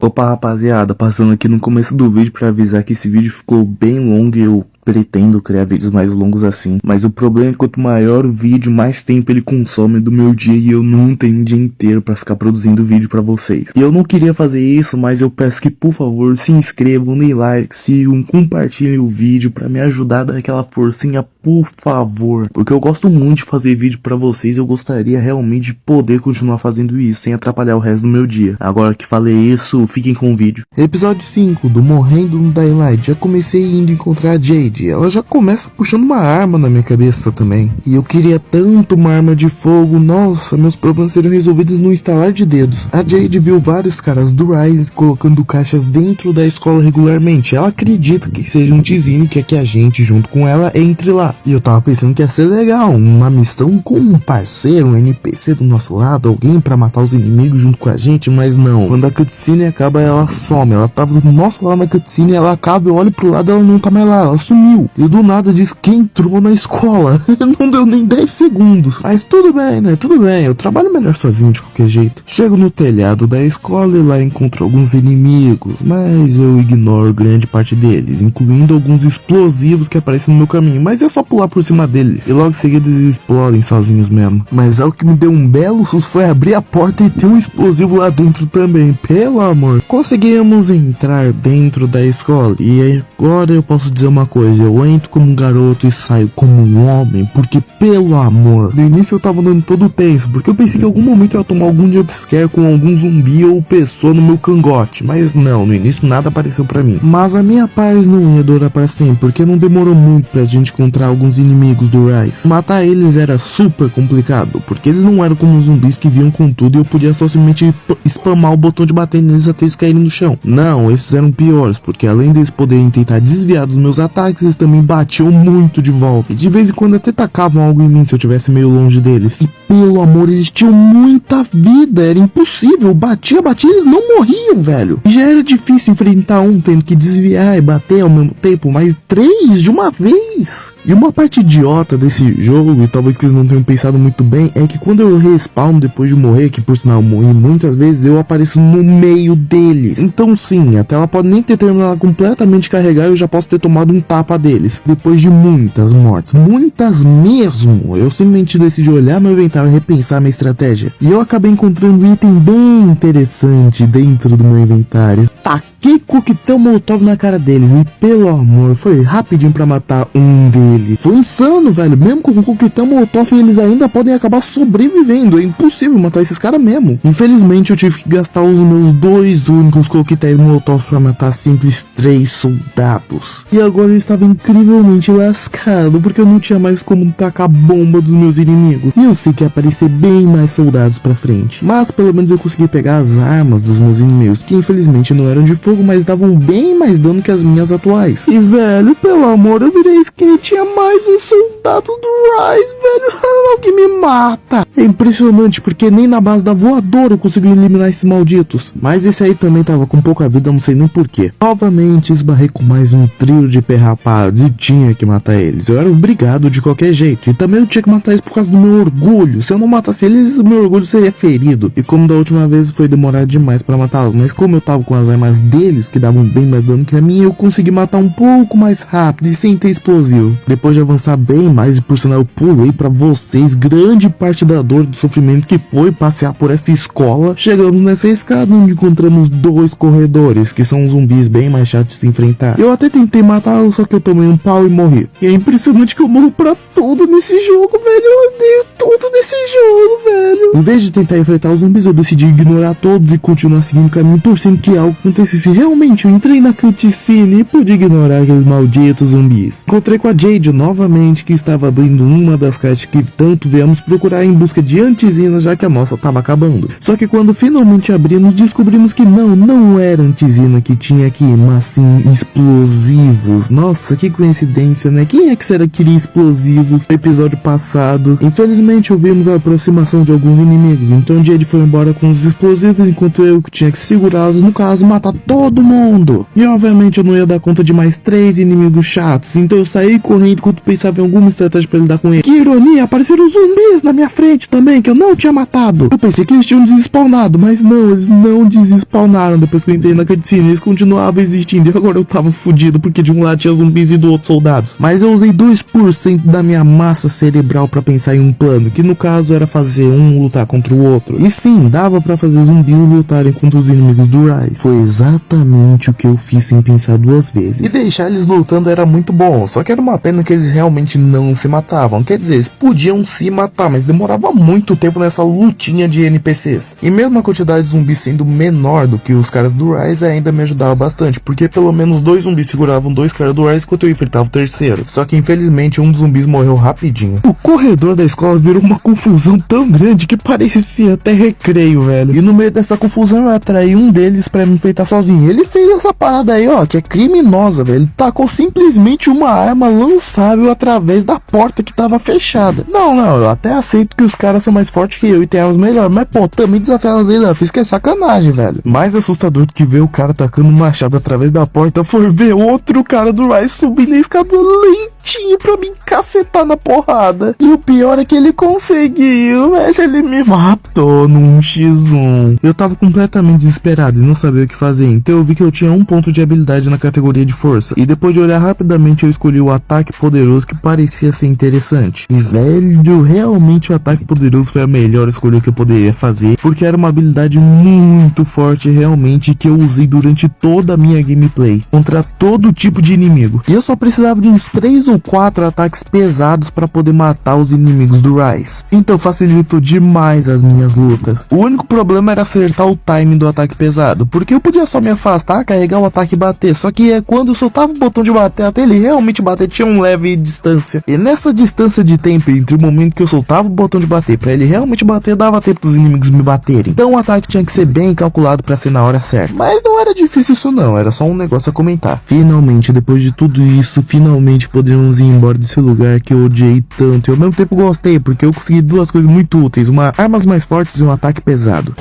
Opa, rapaziada, passando aqui no começo do vídeo pra avisar que esse vídeo ficou bem longo e eu pretendo criar vídeos mais longos assim. Mas o problema é que quanto maior o vídeo, mais tempo ele consome do meu dia e eu não tenho um dia inteiro pra ficar produzindo vídeo pra vocês. E eu não queria fazer isso, mas eu peço que por favor se inscrevam, deem like, sigam, compartilhem o vídeo pra me ajudar a dar aquela forcinha, por favor. Porque eu gosto muito de fazer vídeo pra vocês e eu gostaria realmente de poder continuar fazendo isso sem atrapalhar o resto do meu dia. Agora que falei isso, fiquem com o vídeo. Episódio 5 do Morrendo no Dying Light. Já comecei indo encontrar a Jade. Ela já começa puxando uma arma na minha cabeça também. E eu queria tanto uma arma de fogo. Nossa, meus problemas seriam resolvidos no instalar de dedos. A Jade viu vários caras do Rise colocando caixas dentro da escola regularmente. Ela acredita que seja um tizinho que é que a gente, junto com ela, entre lá. E eu tava pensando que ia ser legal, uma missão com um parceiro, um NPC do nosso lado, alguém pra matar os inimigos junto com a gente, mas não. Quando a cutscene acaba, ela some. Ela tava do nosso lado na cutscene, ela acaba, eu olho pro lado, ela não tá mais lá, ela sumiu. E do nada diz que entrou na escola. Não deu nem 10 segundos. Mas tudo bem, né? Tudo bem, eu trabalho melhor sozinho de qualquer jeito. Chego no telhado da escola e lá encontro alguns inimigos, mas eu ignoro grande parte deles, incluindo alguns explosivos que aparecem no meu caminho, mas é só pular por cima deles. E logo em seguida eles explodem sozinhos mesmo. Mas algo que me deu um belo susto foi abrir a porta e ter um explosivo lá dentro também. Pelo amor. Conseguimos entrar dentro da escola. E agora eu posso dizer uma coisa. Eu entro como um garoto e saio como um homem. Porque, pelo amor, no início eu tava dando todo tenso. Porque eu pensei que em algum momento eu ia tomar algum jumpscare com algum zumbi ou pessoa no meu cangote. Mas não, no início nada apareceu pra mim. Mas a minha paz não ia durar pra sempre. Porque não demorou muito pra gente encontrar alguns inimigos do Rise. Matar eles era super complicado, porque eles não eram como zumbis que vinham com tudo e eu podia só simplesmente spamar o botão de bater neles até eles caírem no chão. Não, esses eram piores, porque além deles poderem tentar desviar dos meus ataques, eles também batiam muito de volta. E de vez em quando até tacavam algo em mim se eu estivesse meio longe deles. E pelo amor, eles tinham muita vida, era impossível. Batia, eles não morriam, velho. E já era difícil enfrentar um tendo que desviar e bater ao mesmo tempo, mas 3 de uma vez. E uma parte idiota desse jogo, e talvez que eles não tenham pensado muito bem, é que quando eu respawn depois de morrer, que por sinal eu morri muitas vezes, eu apareço no meio deles. Então sim, a tela pode nem ter terminado completamente de carregar e eu já posso ter tomado um tapa deles. Depois de muitas mortes, muitas mesmo, eu simplesmente decidi olhar meu inventário e repensar minha estratégia. E eu acabei encontrando um item bem interessante dentro do meu inventário. Taquei coquetel molotov na cara deles e pelo amor, foi rapidinho pra matar um deles. Foi insano, velho. Mesmo com coquetel molotov eles ainda podem acabar sobrevivendo. É impossível matar esses caras mesmo. Infelizmente eu tive que gastar os meus 2 únicos coquetéis molotov pra matar simples 3 soldados. E agora eu estava incrivelmente lascado, porque eu não tinha mais como tacar bomba dos meus inimigos. E eu sei que ia aparecer bem mais soldados pra frente. Mas pelo menos eu consegui pegar as armas dos meus inimigos, que infelizmente não eram de fogo, mas davam bem mais dano que as minhas atuais. E velho, pelo amor, eu virei skin e tinha mais um soldado do Rise, velho. Alguém me mata. É impressionante, porque nem na base da voadora eu consegui eliminar esses malditos. Mas esse aí também tava com pouca vida, não sei nem porquê. Novamente esbarrei com mais um trio de perrapados e tinha que matar eles. Eu era obrigado de qualquer jeito. E também eu tinha que matar eles por causa do meu orgulho. Se eu não matasse eles, o meu orgulho seria ferido. E como da última vez foi demorar demais pra matá-los, mas como eu tava com as armas deles, que davam bem mais dano que a minha, eu consegui matar um pouco mais rápido e sem ter explosivo. Depois de avançar bem mais, e por sinal eu pulei pra vocês grande parte da dor e do sofrimento que foi passear por essa escola, chegamos nessa escada onde encontramos 2 corredores, que são zumbis bem mais chatos de se enfrentar. Eu até tentei matá-los, só que eu tomei um pau e morri. E é impressionante que eu morro pra tudo nesse jogo, velho. Eu odeio tudo nesse jogo, velho. Em vez de tentar enfrentar os zumbis, eu decidi ignorar todos e continuar seguindo o caminho, torcendo que algo acontecesse. Realmente, eu entrei na cutscene e pude ignorar aqueles malditos zumbis. Encontrei com a Jade novamente, que estava abrindo uma das caixas que tanto viemos procurar em busca de antizina, já que a nossa estava acabando. Só que quando finalmente abrimos, descobrimos que não era antizina que tinha aqui, mas sim explosivos. Nossa, Nossa, que coincidência, né? Quem é que será que queria explosivos no episódio passado? Infelizmente ouvimos a aproximação de alguns inimigos, então o Jade foi embora com os explosivos, enquanto eu que tinha que segurá-los, no caso, matar todo mundo. E obviamente eu não ia dar conta de mais 3 inimigos chatos, então eu saí correndo enquanto pensava em alguma estratégia pra lidar com ele. Que ironia, apareceram zumbis na minha frente também, que eu não tinha matado. Eu pensei que eles tinham desespawnado, mas não, eles não desespawnaram. Depois que eu entrei na cutscene, eles continuavam existindo e agora eu tava fudido porque de um lado tinha zumbis e do outro soldados. Mas eu usei 2% da minha massa cerebral pra pensar em um plano, que no caso era fazer um lutar contra o outro. E sim, dava pra fazer zumbis lutarem contra os inimigos do Rise. Foi exatamente o que eu fiz sem pensar 2 vezes. E deixar eles lutando era muito bom, só que era uma pena que eles realmente não se matavam. Quer dizer, eles podiam se matar, mas demorava muito tempo nessa lutinha de NPCs. E mesmo a quantidade de zumbis sendo menor do que os caras do Rise, ainda me ajudava bastante, porque pelo menos 2 zumbis seguravam 2 caras do Rise enquanto eu enfrentava o terceiro. Só que infelizmente um dos zumbis morreu rapidinho. O corredor da escola virou uma confusão tão grande que parecia até recreio, velho. E no meio dessa confusão eu atraí um deles pra me enfrentar sozinho. Ele fez essa parada aí, ó, que é criminosa, velho. Ele tacou simplesmente uma arma lançável através da porta que tava fechada. Não, eu até aceito que os caras são mais fortes que eu e tem armas melhores, mas pô, também desafiar ele, eu fiz que é sacanagem, velho. Mais assustador do que ver o cara tacando um machado através da porta foi ver outro cara do Rise subindo a escada lentinho pra me cacetar na porrada. E o pior é que ele conseguiu, velho, ele me matou num x1. Eu tava completamente desesperado e não sabia o que fazer, então eu vi que eu tinha 1 ponto de habilidade na categoria de força. E depois de olhar rapidamente eu escolhi o ataque poderoso, que parecia ser interessante. E velho, realmente o ataque poderoso foi a melhor escolha que eu poderia fazer, porque era uma habilidade muito forte realmente, que eu usei durante toda a minha gameplay, contra todo tipo de inimigo. E eu só precisava de uns 3 ou 4 ataques pesados para poder matar os inimigos do Rise. Então facilitou demais as minhas lutas. O único problema era acertar o timing do ataque pesado, porque eu podia só me afastar, carregar o ataque e bater, só que quando eu soltava o botão de bater até ele realmente bater, tinha um leve distância. E nessa distância de tempo entre o momento que eu soltava o botão de bater para ele realmente bater, dava tempo dos inimigos me baterem. Então o ataque tinha que ser bem calculado para ser na hora certa. Mas não era difícil isso não, era só um negócio a comentar. Finalmente, depois de tudo isso, finalmente poderíamos ir embora desse lugar que eu odiei tanto. E ao mesmo tempo gostei, porque eu consegui 2 coisas muito úteis, armas mais fortes e um ataque pesado.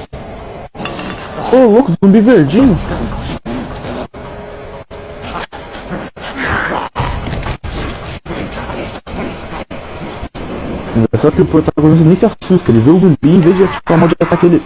Ô, louco, zumbi verdinho. Só que o protagonista nem se assusta, ele vê o zumbi, em vez de ativar o modo de ataque, ele...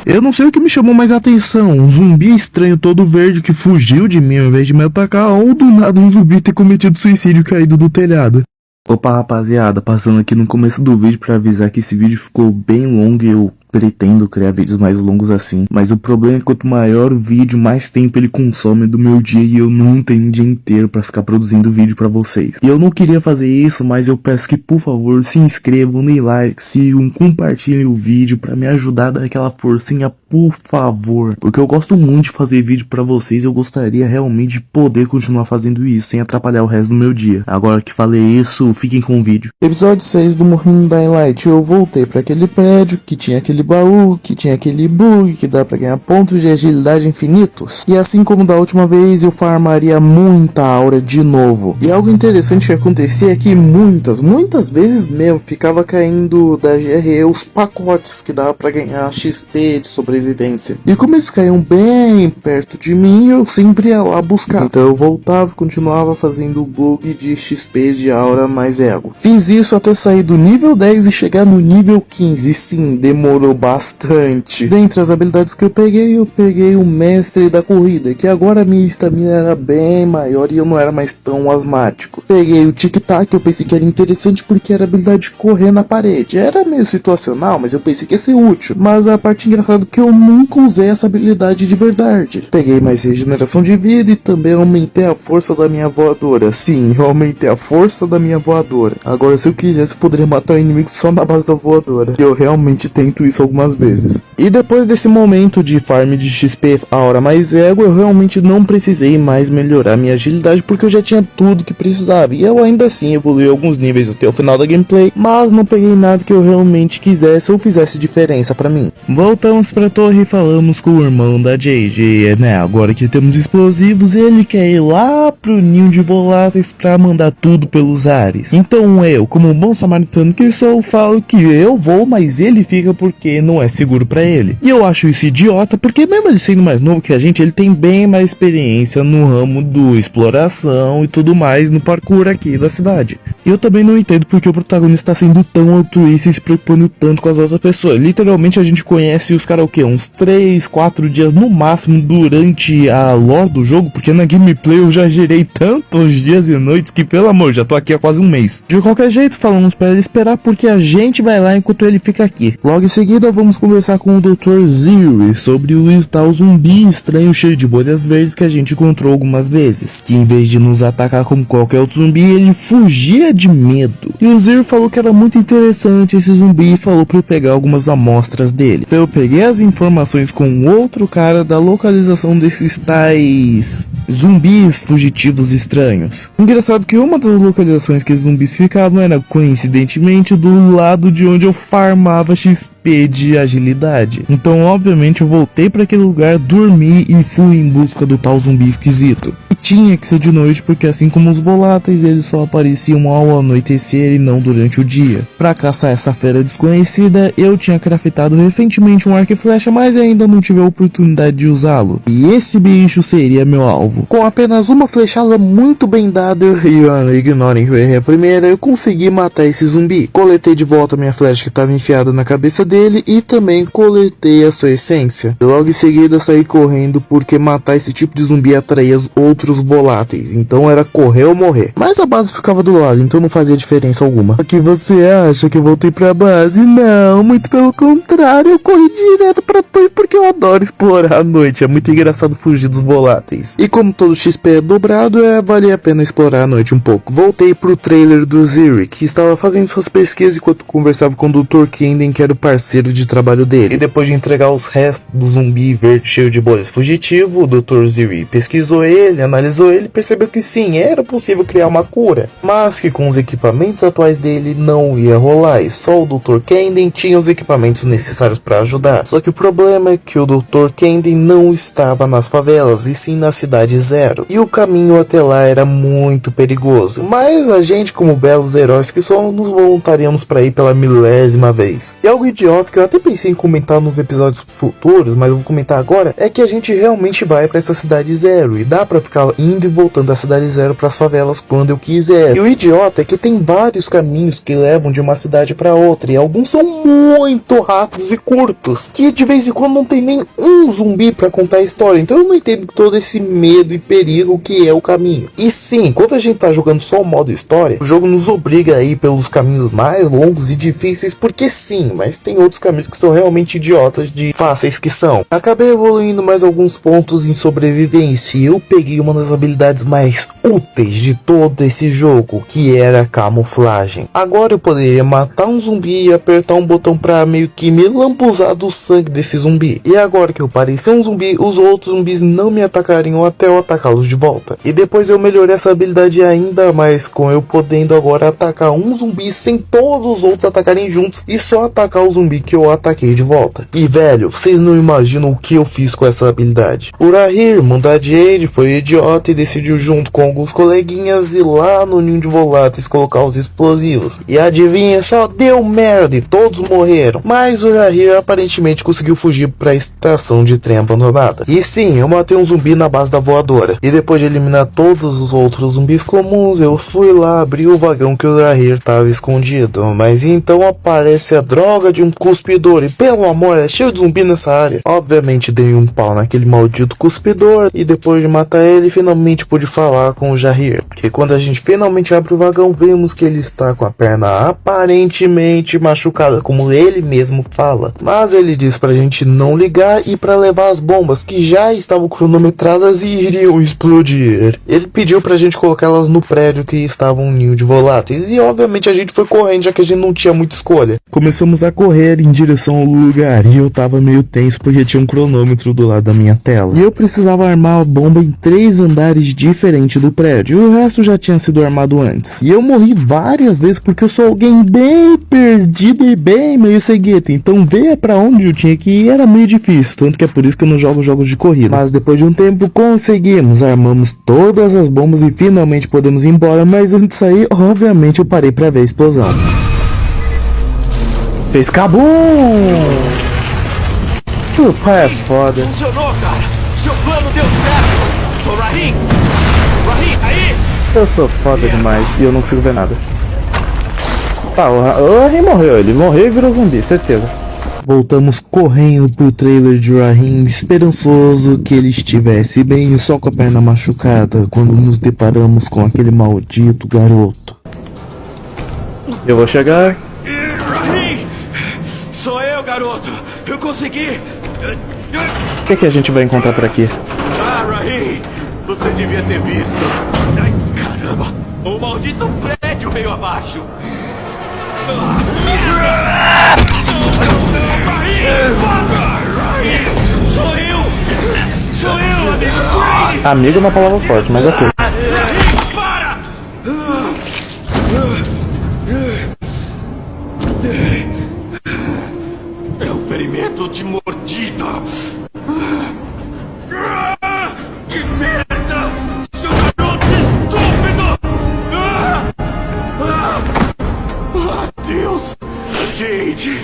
Eu não sei o que me chamou mais atenção, um zumbi estranho todo verde que fugiu de mim ao invés de me atacar, ou do nada um zumbi ter cometido suicídio caído do telhado. Opa rapaziada, passando aqui no começo do vídeo pra avisar que esse vídeo ficou bem longo e eu pretendo criar vídeos mais longos assim, mas o problema é que quanto maior o vídeo, mais tempo ele consome do meu dia e eu não tenho um dia inteiro pra ficar produzindo vídeo pra vocês. E eu não queria fazer isso, mas eu peço que por favor se inscrevam, deem like, sigam, compartilhem o vídeo pra me ajudar a dar aquela forcinha, por favor. Porque eu gosto muito de fazer vídeo pra vocês e eu gostaria realmente de poder continuar fazendo isso sem atrapalhar o resto do meu dia. Agora que falei isso, fiquem com o vídeo. Episódio 6 do Morrinho Dying Light, eu voltei pra aquele prédio que tinha aquele baú, que tinha aquele bug, que dá pra ganhar pontos de agilidade infinitos. E assim como da última vez, eu farmaria muita aura de novo. E algo interessante que acontecia é que muitas vezes mesmo ficava caindo da GRE os pacotes que dava pra ganhar XP de sobrevivência. E como eles caíam bem perto de mim, eu sempre ia lá buscar. Então eu voltava e continuava fazendo o bug de XP de aura mais ego. Fiz isso até sair do nível 10 e chegar no nível 15. E sim, demorou bastante. Dentre as habilidades que eu peguei o mestre da corrida, que agora minha estamina era bem maior e eu não era mais tão asmático. Peguei o tic-tac, eu pensei que era interessante porque era a habilidade de correr na parede. Era meio situacional, mas eu pensei que ia ser útil. Mas a parte engraçada é que eu nunca usei essa habilidade de verdade. Peguei mais regeneração de vida e também aumentei a força da minha voadora. Sim, eu aumentei a força da minha voadora. Agora se eu quisesse eu poderia matar o inimigo só na base da voadora. E eu realmente tento isso isso algumas vezes. E depois desse momento de farm de XP a hora mais ego, eu realmente não precisei mais melhorar minha agilidade, porque eu já tinha tudo que precisava. E eu ainda assim evolui alguns níveis até o final da gameplay, mas não peguei nada que eu realmente quisesse ou fizesse diferença pra mim. Voltamos pra torre e falamos com o irmão da Jade, né, agora que temos explosivos, ele quer ir lá pro ninho de voláteis pra mandar tudo pelos ares. Então eu, como um bom samaritano que sou, falo que eu vou, mas ele fica porque não é seguro pra ele. E eu acho isso idiota, porque mesmo ele sendo mais novo que a gente, ele tem bem mais experiência no ramo do exploração e tudo mais no parkour aqui da cidade. E eu também não entendo porque o protagonista está sendo tão altruísta e se preocupando tanto com as outras pessoas. Literalmente a gente conhece os caras o quê? Uns 3, 4 dias no máximo durante a lore do jogo, porque na gameplay eu já gerei tantos dias e noites que, pelo amor, já tô aqui há quase um mês. De qualquer jeito, falamos para ele esperar porque a gente vai lá enquanto ele fica aqui. Logo em seguida vamos conversar com o Dr. Ziri sobre o tal zumbi estranho cheio de bolhas verdes que a gente encontrou algumas vezes, que em vez de nos atacar como qualquer outro zumbi, ele fugia de medo. E o Ziri falou que era muito interessante esse zumbi e falou para eu pegar algumas amostras dele. Então eu peguei as informações com outro cara da localização desses tais zumbis fugitivos estranhos. Engraçado que uma das localizações que esses zumbis ficavam era coincidentemente do lado de onde eu farmava XP de agilidade. Então obviamente eu voltei para aquele lugar, dormi e fui em busca do tal zumbi esquisito. E tinha que ser de noite porque, assim como os voláteis, eles só apareciam ao anoitecer e não durante o dia. Para caçar essa fera desconhecida, eu tinha craftado recentemente um arco e flecha, mas ainda não tive a oportunidade de usá-lo. E esse bicho seria meu alvo. Com apenas uma flechada muito bem dada, e ignorem que eu errei a primeira, eu consegui matar esse zumbi. Coletei de volta minha flecha que estava enfiada na cabeça dele e também coletei a sua essência. E logo em seguida saí correndo porque matar esse tipo de zumbi atraía os outros voláteis, então era correr ou morrer. Mas a base ficava do lado, então não fazia diferença alguma. O que você acha que eu voltei pra base? Não, muito pelo contrário, eu corri direto pra torre porque eu adoro explorar à noite, é muito engraçado fugir dos voláteis. E como todo XP é dobrado, valia a pena explorar à noite um pouco. Voltei pro trailer do Ziri, que estava fazendo suas pesquisas enquanto conversava com o Dr. Kenden, que era o parceiro de trabalho dele. E depois de entregar os restos do zumbi verde cheio de bolhas fugitivo, o Dr. Ziri pesquisou ele, analisou ele e percebeu que sim, era possível criar uma cura, mas que com os equipamentos atuais dele não ia rolar, e só o Dr. Kenden tinha os equipamentos necessários para ajudar. Só que o problema é que o Dr. Kenden não estava nas favelas, e sim na cidade zero, e o caminho até lá era muito perigoso. Mas a gente, como belos heróis que somos, nos voluntariamos para ir pela 1000ª vez. E algo idiota que eu até pensei em comentar nos episódios futuros, mas eu vou comentar agora, é que a gente realmente vai para essa cidade zero, e dá para ficar indo e voltando da cidade zero para as favelas quando eu quiser. E o idiota é que tem vários caminhos que levam de uma cidade para outra, e alguns são muito rápidos e curtos, que de vez em quando não tem nem um zumbi para contar a história. Então eu não entendo todo esse medo e perigo que é o caminho. E sim, quando a gente tá jogando só o modo história, o jogo nos obriga a ir pelos caminhos mais longos e difíceis, porque sim, mas tem outros caminhos que são realmente idiotas de fáceis que são. Acabei evoluindo mais alguns pontos em sobrevivência, e eu peguei uma das habilidades mais úteis de todo esse jogo, que era a camuflagem. Agora eu poderia matar um zumbi e apertar um botão pra meio que me lambuzar do sangue desse zumbi. E agora que eu parecia um zumbi, os outros zumbis não me atacariam até eu atacá-los de volta. E depois eu melhorei essa habilidade ainda mais, com eu podendo agora atacar um zumbi sem todos os outros atacarem juntos e só atacar o zumbi que eu ataquei de volta. E velho, vocês não imaginam o que eu fiz com essa habilidade. O Rahir, irmão da Jade, foi idiota e decidiu junto com alguns coleguinhas ir lá no ninho de voláteis colocar os explosivos. E adivinha, só deu merda e todos morreram. Mas o Rahir aparentemente conseguiu fugir para a estação de trem abandonada. E sim, eu matei um zumbi na base da voadora. E depois de eliminar todos os outros zumbis comuns, eu fui lá abrir o vagão que o Rahir estava escondido. Mas então aparece a droga de um cuspidor. E pelo amor, é cheio de zumbi nessa área. Obviamente dei um pau naquele maldito cuspidor. E depois de matar ele, finalmente finalmente pude falar com o Jair, porque quando a gente finalmente abre o vagão, vemos que ele está com a perna aparentemente machucada, como ele mesmo fala. Mas ele diz pra gente não ligar e pra levar as bombas, que já estavam cronometradas e iriam explodir. Ele pediu pra gente colocar elas no prédio que estava um ninho de voláteis, e obviamente a gente foi correndo, já que a gente não tinha muita escolha. Começamos a correr em direção ao lugar, e eu tava meio tenso porque tinha um cronômetro do lado da minha tela. E eu precisava armar a bomba em 3 andares diferentes do prédio, e o resto já tinha sido armado antes. E eu morri várias vezes porque eu sou alguém bem perdido e bem meio cegueta, então ver pra onde eu tinha que ir era meio difícil, tanto que é por isso que eu não jogo jogos de corrida. Mas depois de um tempo conseguimos, armamos todas as bombas e finalmente podemos ir embora, mas antes de sair, obviamente eu parei pra ver a explosão. Fez cabum! Pai é foda. Funcionou, cara! Seu plano deu certo! Ô, Rahim! Rahim, aí! Eu sou foda demais e eu não consigo ver nada. Tá, o Rahim morreu, ele morreu e virou zumbi, certeza. Voltamos correndo pro trailer de Rahim, esperançoso que ele estivesse bem, só com a perna machucada, quando nos deparamos com aquele maldito garoto. Eu vou chegar. Rahim! Sou eu, garoto! Eu consegui! O que a gente vai encontrar por aqui? Ah, Rahim! Você devia ter visto! Ai, caramba! O maldito prédio veio abaixo! Rahim! Sou eu! Sou eu, amigo Trey! Amigo é uma palavra forte, mas ok. Rahim, para! É um ferimento de mordida! Que merda! Seu garoto estúpido! Deus! Jade!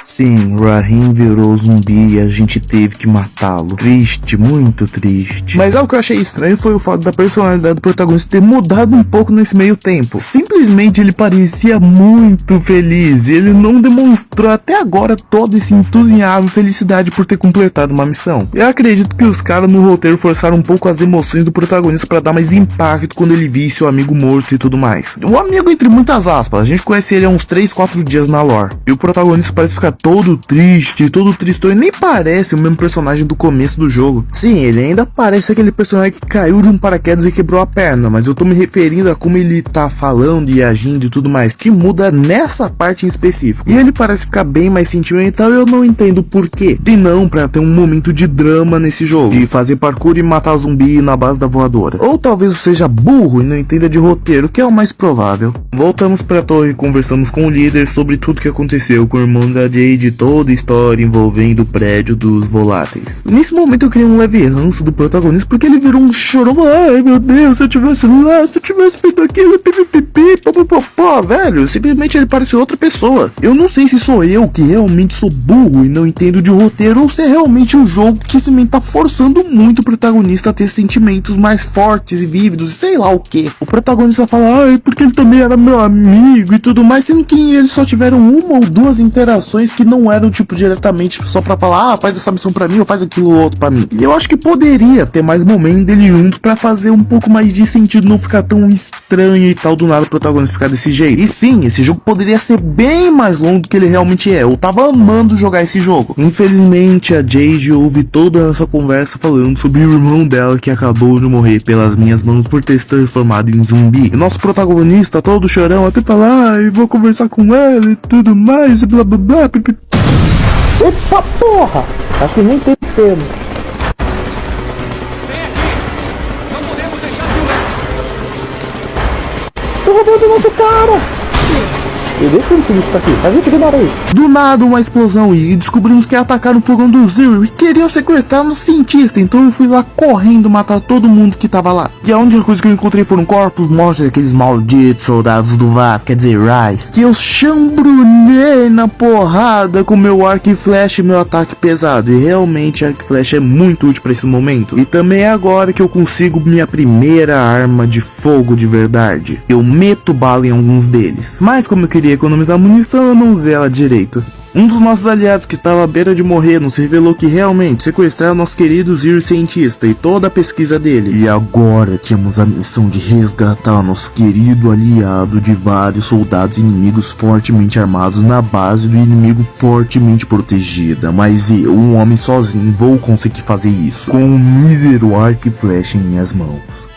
Sim, Rahim virou zumbi e a gente teve que matá-lo. Triste, muito triste. Mas algo que eu achei estranho foi o fato da personalidade do protagonista ter mudado um pouco nesse meio tempo. Simplesmente ele parecia muito feliz e ele não demonstrou até agora todo esse entusiasmo e felicidade por ter completado uma missão. Eu acredito que os caras no roteiro forçaram um pouco as emoções do protagonista para dar mais impacto quando ele visse o amigo morto e tudo mais. O amigo entre muitas aspas, a gente conhece ele há uns 3, 4 dias na lore. E o protagonista parece ficar todo triste, todo tristou, e nem parece o mesmo personagem do começo do jogo. Sim, ele ainda parece aquele personagem que caiu de um paraquedas e quebrou a perna, mas eu tô me referindo a como ele tá falando e agindo e tudo mais, que muda nessa parte em específico. E ele parece ficar bem mais sentimental e eu não entendo por quê. Se não pra ter um momento de drama nesse jogo, de fazer parkour e matar zumbi na base da voadora. Ou talvez eu seja burro e não entenda de roteiro, que é o mais provável. Voltamos pra torre e conversamos com o líder sobre tudo que aconteceu com o irmão da Jade, de toda a história envolvendo o prédio dos voláteis. Nesse momento eu criei um leve ranço do protagonista porque ele virou um chorão. Ai meu Deus, se eu tivesse lá, se eu tivesse feito aquilo, pipipipi, popopopó, velho, simplesmente ele parece outra pessoa. Eu não sei se sou eu que realmente sou burro e não entendo de roteiro, ou se é realmente um jogo que simplesmente tá forçando muito o protagonista a ter sentimentos mais fortes e vívidos e sei lá o que. O protagonista fala, ai, porque ele também era meu amigo e tudo mais, sendo que eles só tiveram uma ou duas interações que não eram tipo diretamente só pra falar, ah, faz essa missão pra mim ou faz aquilo outro pra mim. E eu acho que poderia ter mais momento dele juntos pra fazer um pouco mais de sentido, não ficar tão estranho e tal do nada o protagonista ficar desse jeito. E sim, esse jogo poderia ser bem mais longo do que ele realmente é. Eu tava amando jogar esse jogo. Infelizmente a Jade ouve toda essa conversa falando sobre o irmão dela que acabou de morrer pelas minhas mãos por ter se transformado em zumbi. E nosso protagonista todo chorão até falar, ah, vou conversar com ela e tudo mais e blá blá blá. Eita porra! Acho que nem tem pelo. Vem aqui! Não podemos deixar de olhar! Tô roubando nosso cara! E deixa que isso tá aqui, a gente ignora isso. Do nada uma explosão e descobrimos que atacaram o fogão do Zero e queriam sequestrar um cientista, então eu fui lá correndo matar todo mundo que tava lá. E a única coisa que eu encontrei foram corpos mortos daqueles malditos soldados do Vaz, quer dizer, Rise, que eu chambrunei na porrada com meu arco e flecha e meu ataque pesado. E realmente arco e flecha é muito útil pra esse momento. E também é agora que eu consigo minha primeira arma de fogo de verdade. Eu meto bala em alguns deles, mas como eu queria economizar munição, eu não usei ela direito. Um dos nossos aliados que estava à beira de morrer nos revelou que realmente sequestraram nosso querido Zero cientista e toda a pesquisa dele. E agora tínhamos a missão de resgatar nosso querido aliado de vários soldados inimigos fortemente armados na base do inimigo fortemente protegida. Mas eu, um homem sozinho, vou conseguir fazer isso com um mísero arco e flecha em minhas mãos.